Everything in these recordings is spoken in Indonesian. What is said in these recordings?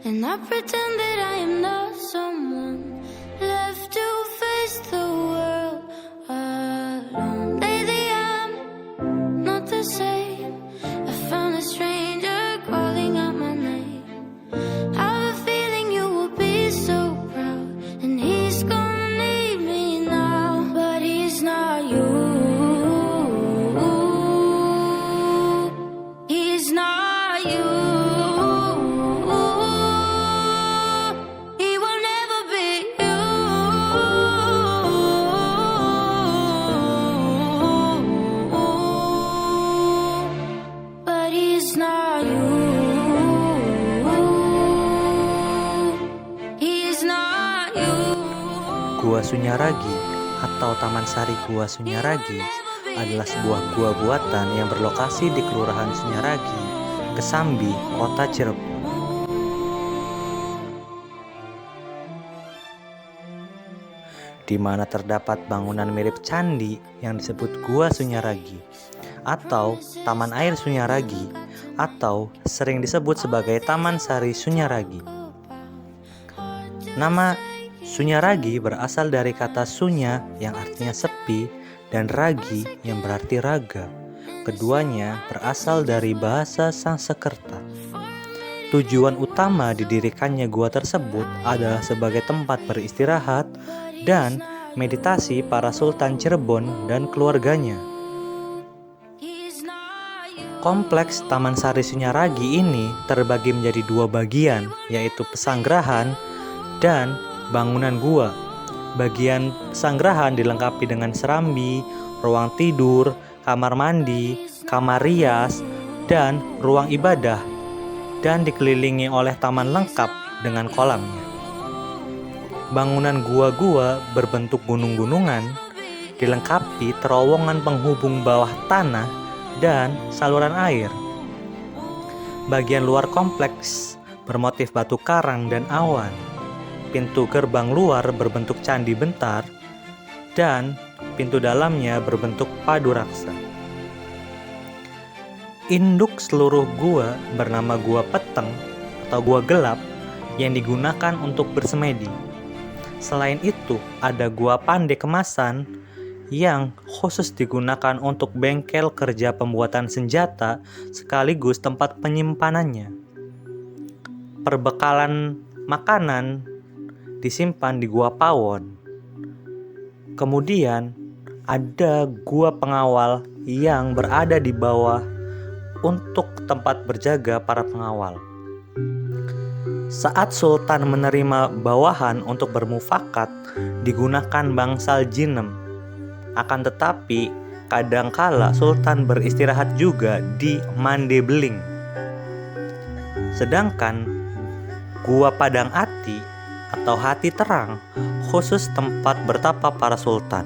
and I pretend that I am not someone left to face the world alone. Lately I'm not the same. I found a stranger calling out my name. I have a feeling you will be so proud, and he's gonna need me now, but he's not you. He's not you. He will never be you. But he's not you. He's not you. Gua Sunyaragi atau Taman Sari Gua Sunyaragi adalah sebuah gua buatan yang berlokasi di Kelurahan Sunyaragi, Kesambi, Kota Cirebon. Di mana terdapat bangunan mirip candi yang disebut Gua Sunyaragi atau Taman Air Sunyaragi atau sering disebut sebagai Taman Sari Sunyaragi. Nama Sunyaragi berasal dari kata sunya yang artinya sepi dan ragi yang berarti raga. Keduanya berasal dari bahasa Sanskerta. Tujuan utama didirikannya gua tersebut adalah sebagai tempat beristirahat dan meditasi para Sultan Cirebon dan keluarganya. Kompleks Taman Sari Sunyaragi ini terbagi menjadi dua bagian, yaitu pesanggerahan dan bangunan gua. Bagian pesanggerahan dilengkapi dengan serambi, ruang tidur, kamar mandi, kamar rias, dan ruang ibadah, dan dikelilingi oleh taman lengkap dengan kolamnya. Bangunan gua-gua berbentuk gunung-gunungan, dilengkapi terowongan penghubung bawah tanah dan saluran air. Bagian luar kompleks bermotif batu karang dan awan. Pintu gerbang luar berbentuk candi bentar, dan pintu dalamnya berbentuk padu raksa. Induk seluruh gua bernama Gua Peteng atau Gua Gelap yang digunakan untuk bersemedi. Selain itu, ada Gua Pandai Kemasan yang khusus digunakan untuk bengkel kerja pembuatan senjata sekaligus tempat penyimpanannya. Perbekalan makanan disimpan di Gua Pawon. Kemudian ada gua pengawal yang berada di bawah untuk tempat berjaga para pengawal. Saat Sultan menerima bawahan untuk bermufakat, digunakan bangsal jinem. Akan tetapi, kadangkala Sultan beristirahat juga di Mandebeling. Sedangkan Gua Padang Ati atau Hati Terang khusus tempat bertapa para sultan.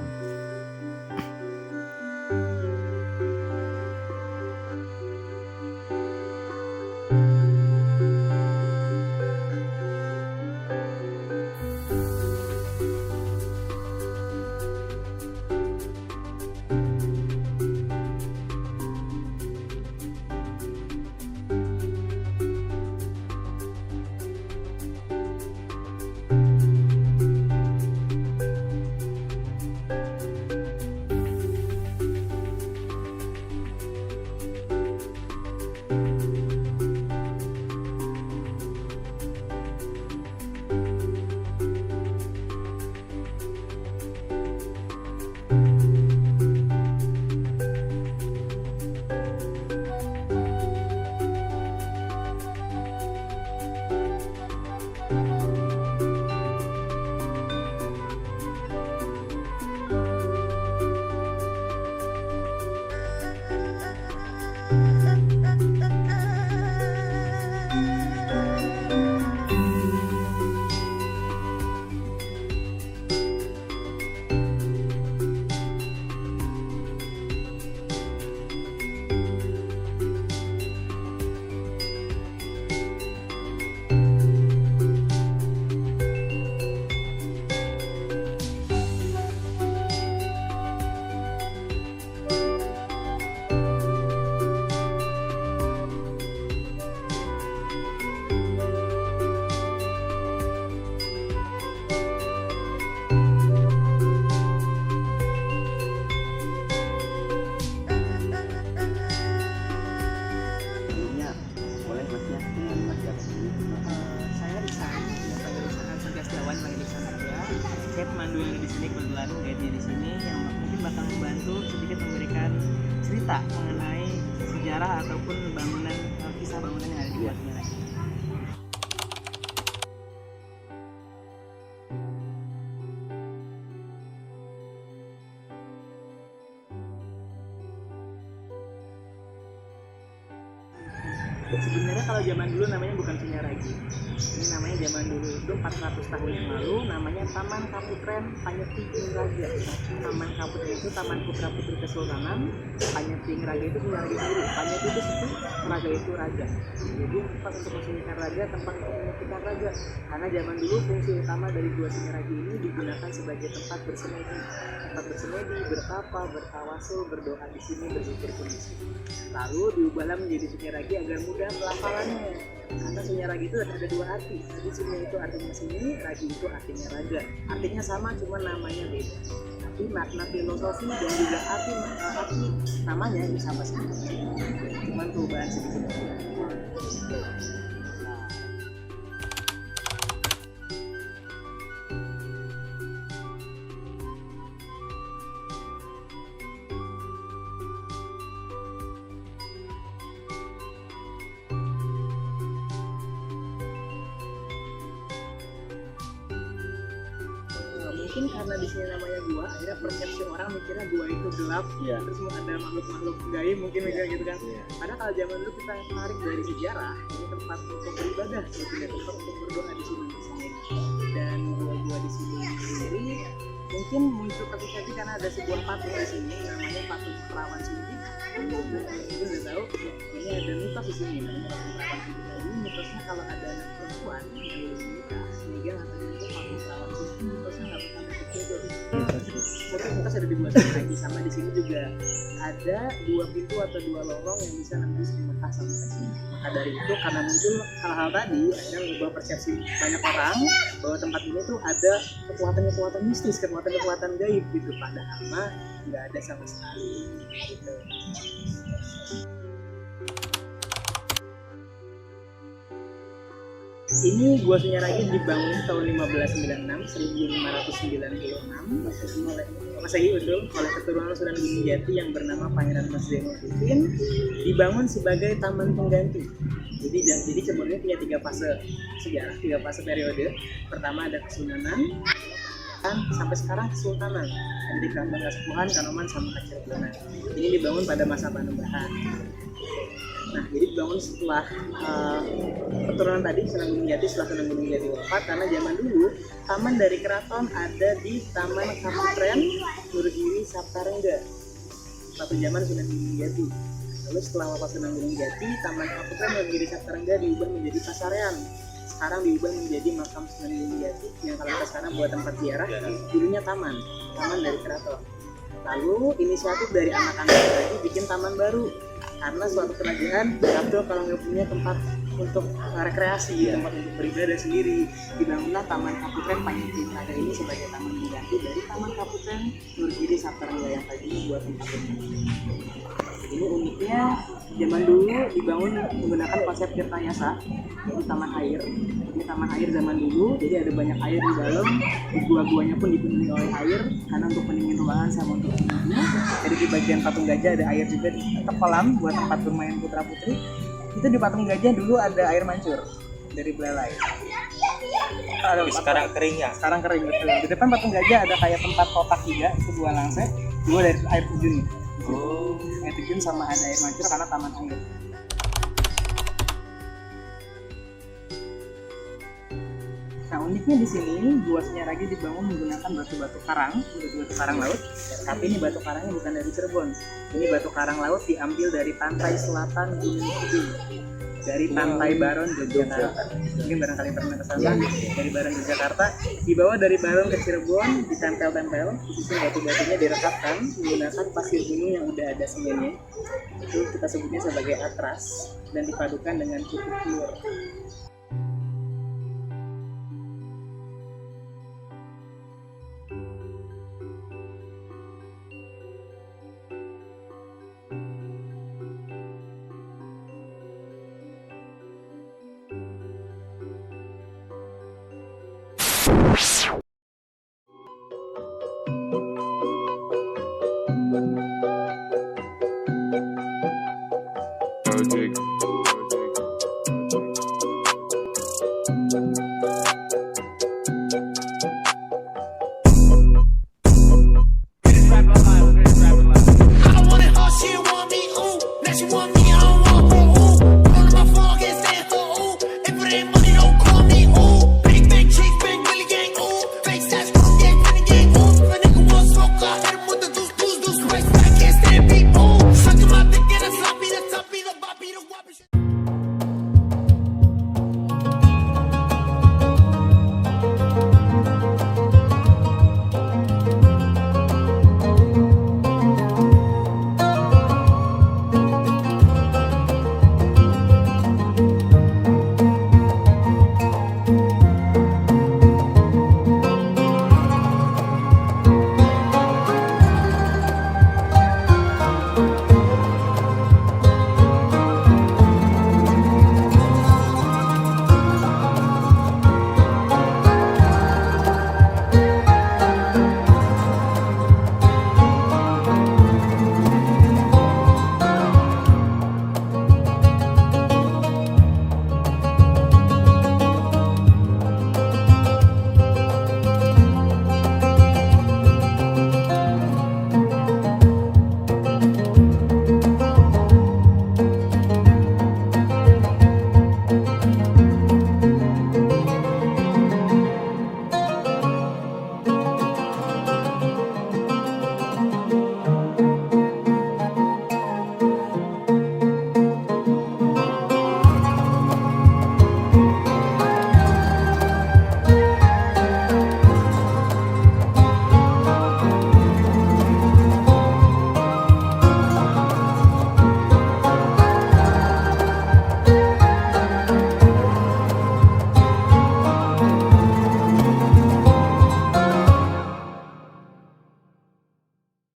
pemandu di sini, kebetulan guide-nya di sini yang mungkin bakal membantu sedikit memberikan cerita mengenai sejarah ataupun bangunan, kisah bangunan yang ada di Gua Sunyaragi. Sebenarnya kalau zaman dulu namanya bukan Sunyaragi. Ini namanya zaman dulu itu 400 tahun yang lalu namanya Taman Kaputren Panyeti Raja. Taman Kaputren itu Taman Putra Putri Kesultanan, Panyeti Raja itu Sunyaragi sendiri. Panyeti itu situ, Raja itu raja. Jadi tempat untuk mensunyikan raja, tempat untuk menyepikan raja. Karena zaman dulu fungsi utama dari Gua Sunyaragi ini digunakan sebagai tempat bersemedi. Tempat bersemedi, bertapa, bertawasul, berdoa di sini, berzikir pun di sini. Lalu diubahlah menjadi Sunyaragi agar mudah pelafalannya. Karena Sunyaragi itu ada dua arti. Jadi Sunya itu artinya sunyi, Ragi itu artinya raja. Artinya sama, cuma namanya beda. Tapi makna filosofi dan juga arti namanya itu sama saja. Cuman perubahan sedikit. Mungkin karena di sini namanya gua, akhirnya persepsi orang mikirnya gua itu gelap, terus ada makhluk-makhluk gaib mungkin mikir gitu kan. Padahal kalau zaman dulu kita tarik dari sejarah, ini tempat untuk beribadah, sebetulnya tempat untuk berdoa di sini sendiri. Dan gua di sini sendiri mungkin muncul ketika karena ada sebuah patung di sini namanya patung perawan Sunji. Mungkin udah tahu, ini ada mitos di sini namanya patung perawan Sunji. Ini mitosnya kalau ada anak perempuan yang belum menikah, sehingga katanya itu patung perawan Sunji mitosnya nggak bakal dapet jodoh. Mungkin mitos ada dibuat lagi, sama di sini juga ada dua pintu atau dua lorong yang bisa nembus ke Mekah sampai sini. Maka dari itu karena muncul hal-hal tadi, akhirnya mengubah persepsi banyak orang bahwa tempat ini tuh ada kekuatan-kekuatan mistis, kekuatan-kekuatan gaib gitu. Padahal mah nggak ada sama sekali. Gitu. Ini Gua Sunyaragi dibangun tahun 1596 oleh Masehi oleh keturunan Sunan Gunung Jati yang bernama Pangeran Mas Zainuddin. Dibangun sebagai taman pengganti. Jadi sebenarnya punya tiga fase sejarah, tiga fase periode. Pertama ada kesunanan, dan sampai sekarang kesultanan. Ada di Keraton Kasepuhan, Kanoman, sama Kacirebonan. Ini dibangun pada masa Panembahan. Nah, jadi dibangun setelah keturunan tadi Sunan Gunung Jati, setelah Sunan Gunung Jati wafat. Karena zaman dulu taman dari keraton ada di Taman Kaputren Nurgiri Saptarengga. Satu zaman Sunan Gunung Jati. Lalu setelah wafat Sunan Gunung Jati, Taman Kaputren Nurgiri Saptarengga diubah menjadi pasarean. Sekarang diubah menjadi makam Sunan Gunung Jati yang kalau kita sekarang buat tempat ziarah, dulunya taman dari keraton. Lalu inisiatif dari anak-anak lagi bikin taman baru. Karena suatu kerajaan Abdul kalau nggak punya tempat untuk rekreasi, tempat untuk beribadah sendiri, dibangunlah Taman Kaputren Panyeti Raja ini sebagai taman pengganti dari Taman Kaputren Nurgiri Saptarengga yang tadi buat tempat ini. Ini uniknya zaman dulu dibangun menggunakan konsep tirta yasa, yaitu taman air. Ini taman air zaman dulu, jadi ada banyak air di dalam. Di gua-guanya pun dipenuhi oleh air karena untuk pendingin ruangan sama untuk menyuhu. Jadi di bagian patung gajah ada air juga, di kolam buat tempat bermain putra putri. Itu di patung gajah dulu ada air mancur dari belalai. Tapi sekarang kering ya? Sekarang kering, betul. Di depan patung gajah ada kayak tempat kotak juga, sebuah langsek, dua dari air terjun. Air terjun sama ada air mancur karena taman air. Nah, uniknya di sini Gua Sunyaragi dibangun menggunakan batu-batu karang laut. Tapi ini batu karangnya bukan dari Cirebon. Ini batu karang laut diambil dari pantai selatan Gunung Kidul, dari Pantai Baron Yogyakarta. Mungkin barangkali pernah ke sana. Dari Baron Yogyakarta dibawa dari Baron ke Cirebon, ditempel-tempel, disusun batu-batunya direkatkan menggunakan pasir gunung yang udah ada semennya. Itu kita sebutnya sebagai atras dan dipadukan dengan putih telur. project. I don't want it all, she want me, ooh. Now she want me